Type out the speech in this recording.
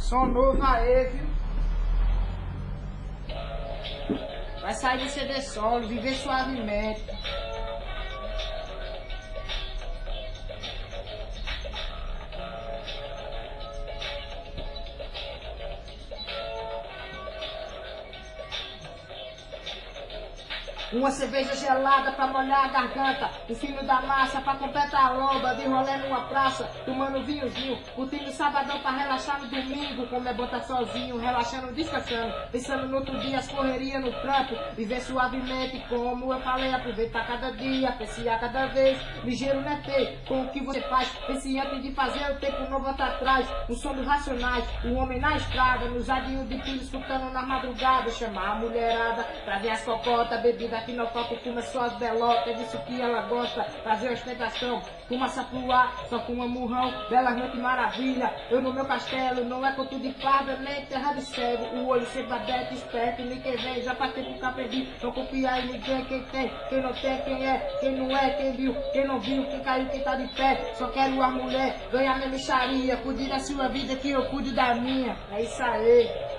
Som novo aí, viu? Vai sair do CD solo, viver suavemente. Uma cerveja gelada pra molhar a garganta, o filho da massa pra completar a lomba, de rolê numa praça, tomando vinhozinho, curtindo sabadão pra relaxar no domingo, como é bom tá sozinho, relaxando, descansando, pensando no outro dia, as correrias no trampo, viver suavemente, como eu falei, aproveitar cada dia, apreciar cada vez, ligeiro não é ter, com o que você faz, pense antes de fazer, o tempo não volta atrás, o som dos racionais, o homem na estrada, nos adinhos de pilha, escutando na madrugada, chamar a mulherada, trazer as cocotas, bebida que não falta, fuma só as belotas, disso que ela gosta, fazer ostentação, fumaça pro ar, só fuma murrão, bela noite maravilha, eu no meu castelo, não é conto de farda, nem terra de cego, o olho sempre aberto, esperto, nem quem vem, já passei pro perdi, não confiar em ninguém, quem tem, quem não tem, quem é, quem não é, quem viu, quem não viu, quem caiu, quem tá de pé, só quero a mulher, ganhar minha mixaria, cuide da sua vida que eu cuido da minha, é isso aí.